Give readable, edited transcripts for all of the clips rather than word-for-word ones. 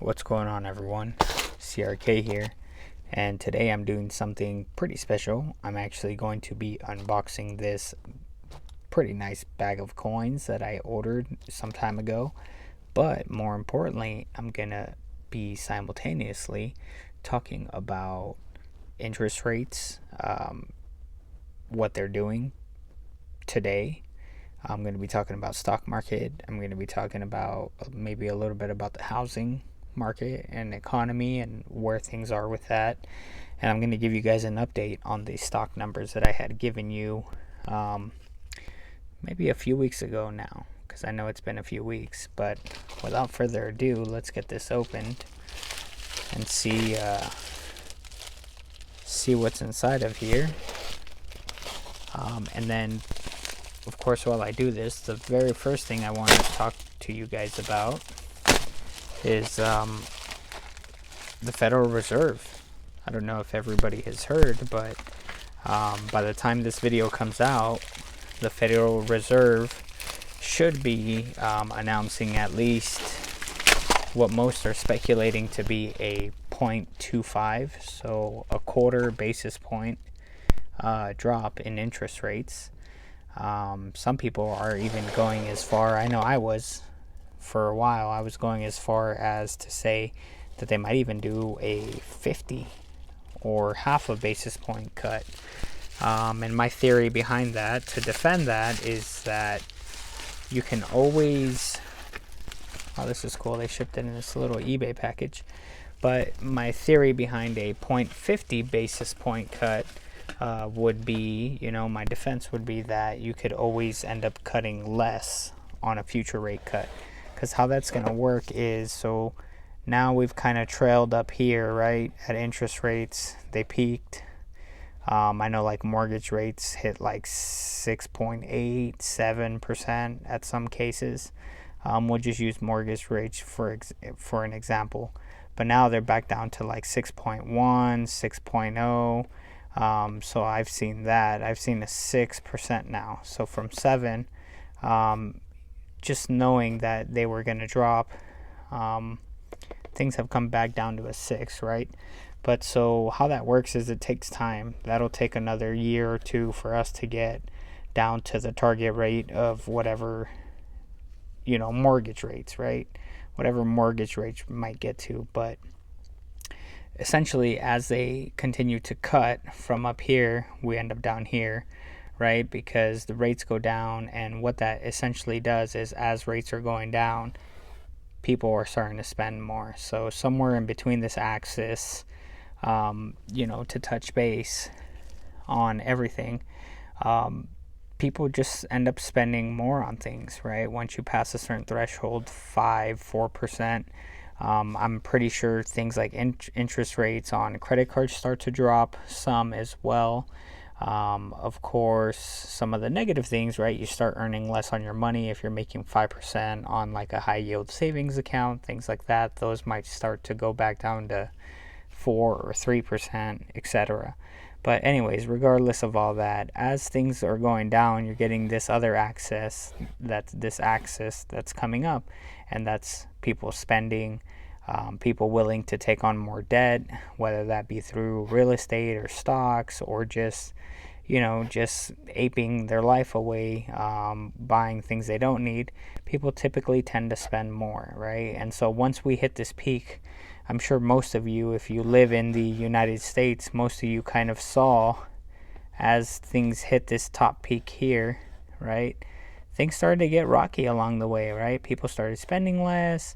What's going on, everyone? CRK here, and today I'm doing something pretty special. I'm actually going to be unboxing this pretty nice bag of coins that I ordered some time ago, but more importantly, I'm gonna be simultaneously talking about interest rates, what they're doing today. I'm going to be talking about stock market. I'm going to be talking about maybe a little bit about the housing market and economy and where things are with that. And I'm going to give you guys an update on the stock numbers that I had given you maybe a few weeks ago now, because I know it's been a few weeks. But without further ado, let's get this opened and see what's inside of here. And then, of course, while I do this, the very first thing I want to talk to you guys about is the Federal Reserve. I don't know if everybody has heard, but by the time this video comes out, the Federal Reserve should be announcing at least what most are speculating to be a 0.25, so a quarter basis point drop in interest rates. Some people are even going as far, I know I was for a while, I was going as far as to say that they might even do a 50 or half a basis point cut. And my theory behind that, to defend that, is that you can always, oh, this is cool, they shipped it in this little eBay package, but my theory behind a 0.50 basis point cut would be, my defense would be that you could always end up cutting less on a future rate cut. Because how that's going to work is, so now we've kind of trailed up here, right, at interest rates. They peaked. I know like mortgage rates hit like 6.87% at some cases. We'll just use mortgage rates for an example. But now they're back down to like 6.1, 6.0. So I've seen that. I've seen a 6% now. So from 7, just knowing that they were going to drop, things have come back down to a 6, right? But so how that works is it takes time. That'll take another year or two for us to get down to the target rate of whatever, mortgage rates, right? Whatever mortgage rates might get to. But essentially, as they continue to cut from up here, we end up down here, right? Because the rates go down, and what that essentially does is, as rates are going down, people are starting to spend more. So somewhere in between this axis, to touch base on everything, people just end up spending more on things, right? Once you pass a certain threshold, 5-4%, I'm pretty sure things like interest rates on credit cards start to drop some as well. Of course, some of the negative things, right? You start earning less on your money if you're making 5% on like a high yield savings account, things like that. Those might start to go back down to 4 or 3%, etc. But anyways, regardless of all that, as things are going down, you're getting this other axis, that's coming up, and that's people spending, people willing to take on more debt, whether that be through real estate or stocks, or just aping their life away, buying things they don't need. People typically tend to spend more, right? And so once we hit this peak, I'm sure most of you, if you live in the United States, most of you kind of saw as things hit this top peak here, right? Things started to get rocky along the way, right? People started spending less.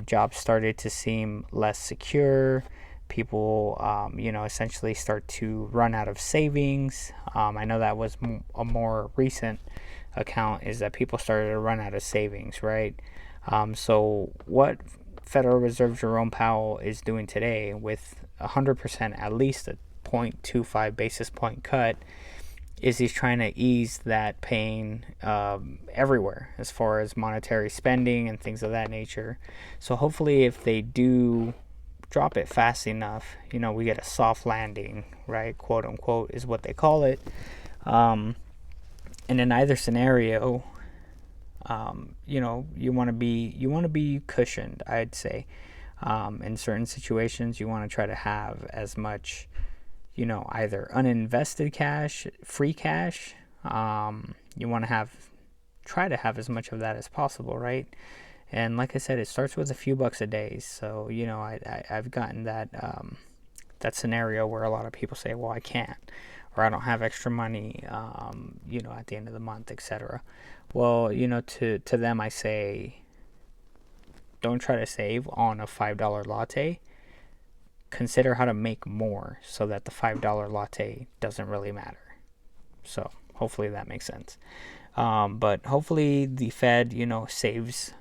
Jobs started to seem less secure. People, essentially start to run out of savings. I know that was a more recent account, is that people started to run out of savings, right? So what Federal Reserve Jerome Powell is doing today, with 100%, at least a 0.25 basis point cut, is he's trying to ease that pain everywhere as far as monetary spending and things of that nature. So hopefully, if they do drop it fast enough, we get a soft landing, right? Quote unquote is what they call it. And in either scenario, you want to be cushioned, I'd say. In certain situations, you want to try to have as much, either uninvested cash, free cash. You want to try to have as much of that as possible, right? And like I said, it starts with a few bucks a day. So, I've gotten that scenario where a lot of people say, well, I can't, or I don't have extra money, at the end of the month, etc. Well, to them, I say, don't try to save on a $5 latte. Consider how to make more so that the $5 latte doesn't really matter. So hopefully that makes sense. But hopefully the Fed, saves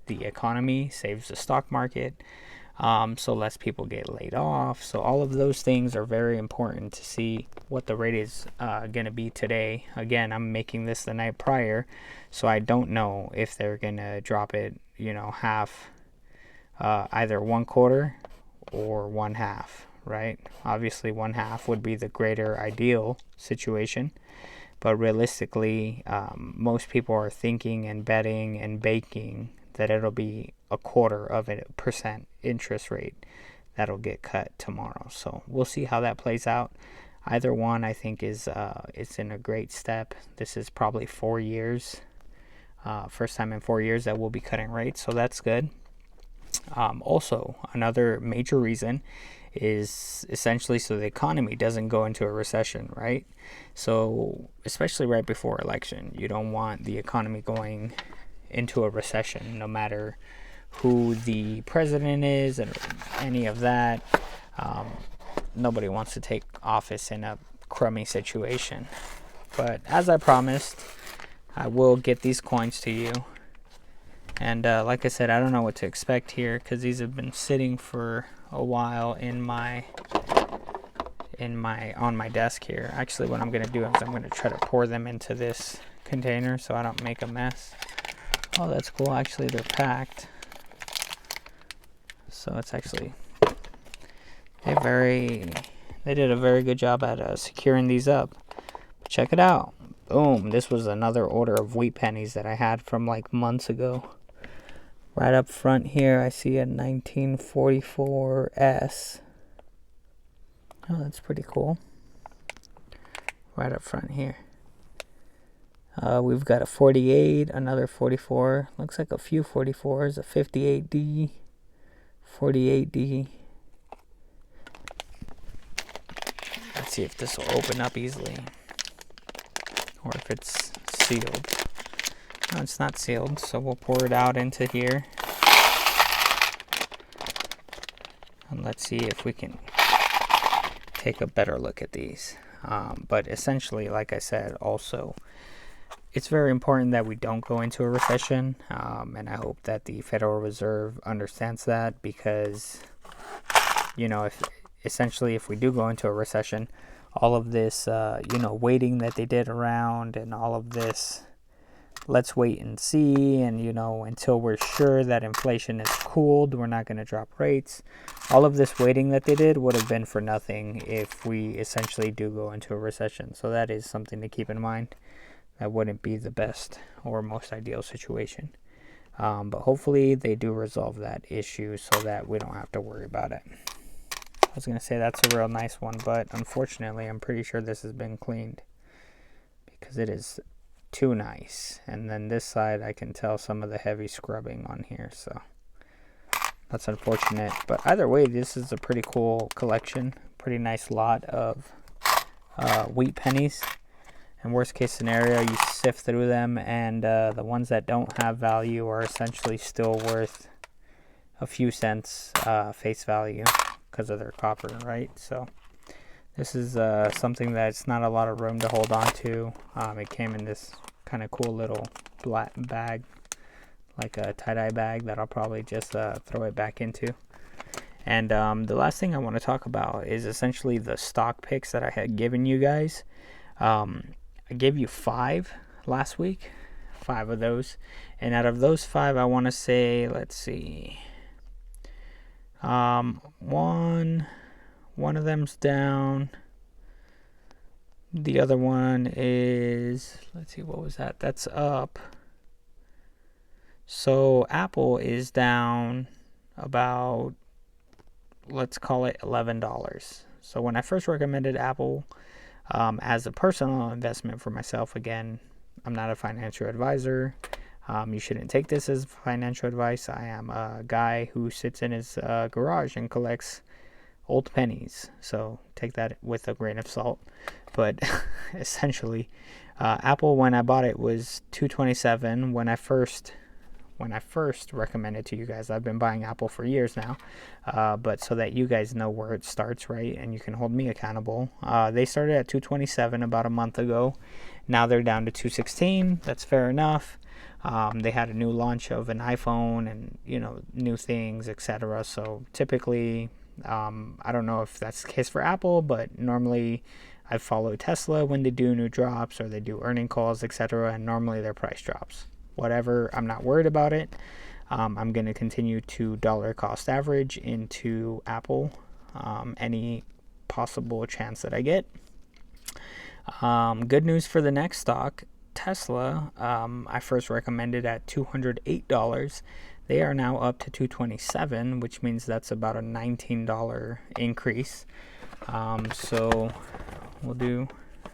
the economy, saves the stock market, so less people get laid off. So all of those things are very important to see what the rate is going to be today. Again, I'm making this the night prior, so I don't know if they're going to drop it, half, either 1/4 or 1/2, right? Obviously, 1/2 would be the greater ideal situation. But realistically, most people are thinking and betting and baking that it'll be 0.25% interest rate that'll get cut tomorrow. So we'll see how that plays out. Either one, I think, it's in a great step. This is probably 4 years, first time in 4 years that we'll be cutting rates, so that's good. Also, another major reason is essentially so the economy doesn't go into a recession, right? So especially right before election, you don't want the economy going into a recession, no matter who the president is and any of that. Nobody wants to take office in a crummy situation. But as I promised, I will get these coins to you. And like I said, I don't know what to expect here because these have been sitting for a while on my desk here. Actually, what I'm going to do is I'm going to try to pour them into this container so I don't make a mess. Oh, that's cool. Actually, they're packed. So it's actually they did a very good job at securing these up. Check it out. Boom. This was another order of wheat pennies that I had from like months ago. Right up front here, I see a 1944 S. Oh, that's pretty cool. Right up front here. We've got a 48, another 44. Looks like a few 44s. A 58D, 48D. Let's see if this will open up easily. Or if it's sealed. No, it's not sealed, so we'll pour it out into here. And let's see if we can take a better look at these. But essentially, like I said, also, it's very important that we don't go into a recession. And I hope that the Federal Reserve understands that because, if we do go into a recession, all of this, waiting that they did around and all of this, let's wait and see, and until we're sure that inflation is cooled, we're not going to drop rates. All of this waiting that they did would have been for nothing if we essentially do go into a recession. So that is something to keep in mind. That wouldn't be the best or most ideal situation. But hopefully they do resolve that issue so that we don't have to worry about it. I was going to say that's a real nice one, but unfortunately I'm pretty sure this has been cleaned because it is too nice. And then this side I can tell some of the heavy scrubbing on here, so that's unfortunate. But either way, this is a pretty cool collection, pretty nice lot of wheat pennies. And worst case scenario, you sift through them, and the ones that don't have value are essentially still worth a few cents face value because of their copper, right? So this is something that's not a lot of room to hold on to. It came in this kind of cool little black bag, like a tie-dye bag that I'll probably just throw it back into. And the last thing I want to talk about is essentially the stock picks that I had given you guys. I gave you 5 last week, 5 of those. And out of those 5, I want to say, let's see, one of them's down. The other one is, let's see, what was that? That's up. So Apple is down about, let's call it $11. So when I first recommended Apple as a personal investment for myself, again, I'm not a financial advisor. You shouldn't take this as financial advice. I am a guy who sits in his garage and collects old pennies. So take that with a grain of salt. But essentially, Apple, when I bought it, was $227 when I first recommended to you guys. I've been buying Apple for years now, but so that you guys know where it starts, right, and you can hold me accountable. They started at $227 about a month ago. Now they're down to $216. That's fair enough. They had a new launch of an iPhone and new things, etc. So typically, I don't know if that's the case for Apple, but normally I follow Tesla when they do new drops or they do earning calls, etc. And normally their price drops. Whatever, I'm not worried about it. I'm going to continue to dollar cost average into Apple any possible chance that I get. Good news for the next stock, Tesla. I first recommended at $208. They are now up to $227, which means that's about a $19 increase. So we'll do,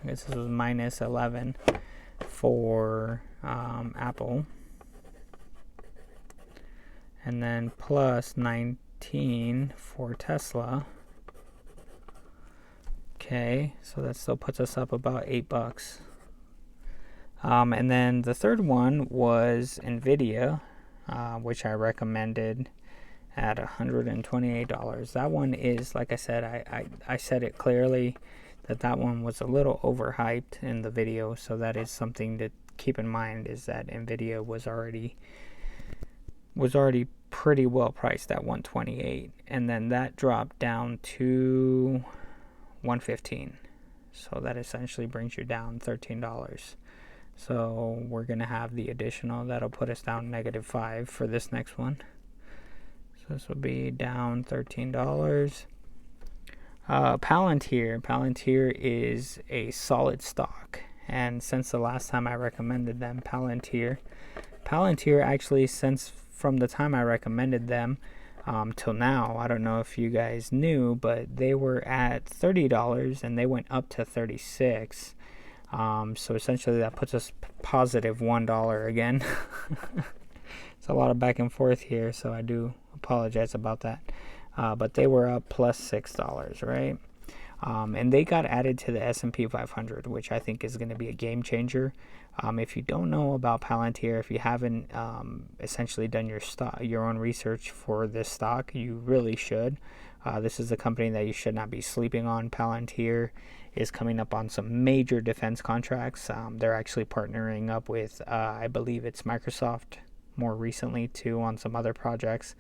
I guess this was minus 11 for Apple, and then plus 19 for Tesla. Okay, so that still puts us up about $8. And then the third one was Nvidia, which I recommended at $128. That one is, like I said, I said it clearly that one was a little overhyped in the video, so that is something to keep in mind, is that Nvidia was already pretty well priced at $128, and then that dropped down to $115. So that essentially brings you down $13. So we're gonna have the additional that'll put us down -5 for this next one. So this will be down $13. Palantir is a solid stock, and since the last time I recommended them, Palantir actually, since from the time I recommended them till now, I don't know if you guys knew, but they were at $30 and they went up to $36. So essentially that puts us positive $1 again. It's a lot of back and forth here, so I do apologize about that. But they were up plus $6, right? And they got added to the S&P 500, which I think is going to be a game changer. If you don't know about Palantir, if you haven't essentially done your own research for this stock, you really should. This is a company that you should not be sleeping on. Palantir is coming up on some major defense contracts. They're actually partnering up with, I believe it's Microsoft more recently too, on some other projects.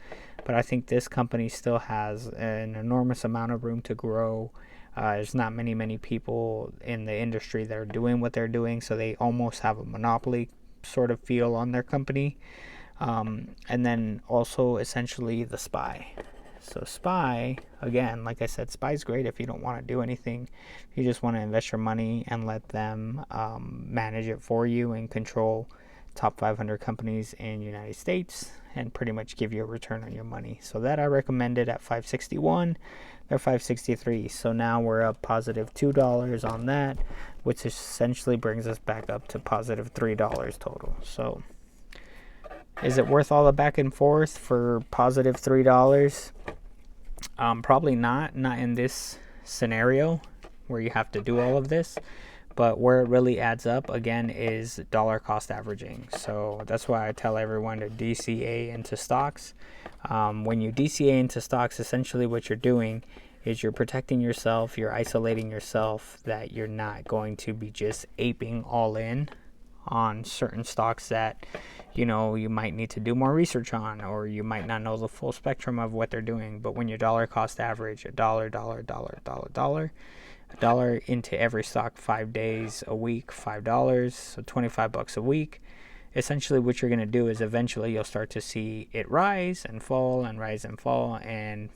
But I think this company still has an enormous amount of room to grow. There's not many people in the industry that are doing what they're doing, so they almost have a monopoly sort of feel on their company. And then also essentially the SPY. So SPY, again, like I said, SPY's great if you don't want to do anything. You just want to invest your money and let them manage it for you and control top 500 companies in the United States and pretty much give you a return on your money. So that I recommended at $561. They're $563. So now we're up positive $2 on that, which essentially brings us back up to positive $3 total. So is it worth all the back and forth for positive $3? Probably not in this scenario where you have to do all of this. But where it really adds up, again, is dollar cost averaging. So that's why I tell everyone to DCA into stocks. When you DCA into stocks, essentially what you're doing is you're protecting yourself, you're isolating yourself, that you're not going to be just aping all in on certain stocks that, you might need to do more research on, or you might not know the full spectrum of what they're doing. But when you dollar cost average, a dollar into every stock 5 days a week, $5, so $25 a week. Essentially what you're going to do is eventually you'll start to see it rise and fall and rise and fall, and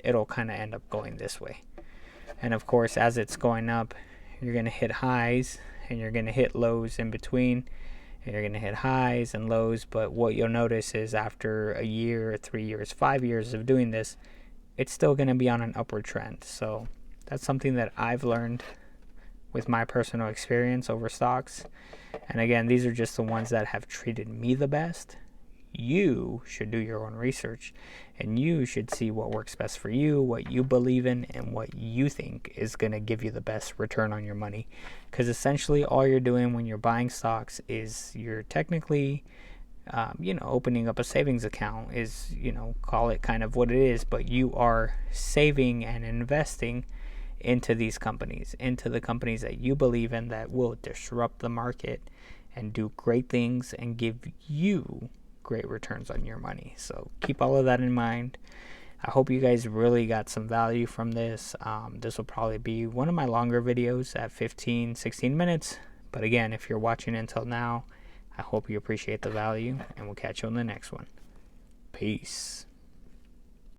it'll kind of end up going this way. And of course, as it's going up, you're going to hit highs and you're going to hit lows in between, You're going to hit highs and lows, but what you'll notice is after a year, 3 years, 5 years of doing this, it's still going to be on an upward trend. So that's something that I've learned with my personal experience over stocks. And again, these are just the ones that have treated me the best. You should do your own research, and you should see what works best for you, what you believe in, and what you think is going to give you the best return on your money. Because essentially all you're doing when you're buying stocks is you're technically opening up a savings account, is, call it kind of what it is, but you are saving and investing into these companies, into the companies that you believe in that will disrupt the market and do great things and give you great returns on your money. So keep all of that in mind. I hope you guys really got some value from this. This will probably be one of my longer videos at 15-16 minutes, but again, if you're watching until now, I hope you appreciate the value, and we'll catch you on the next one. Peace.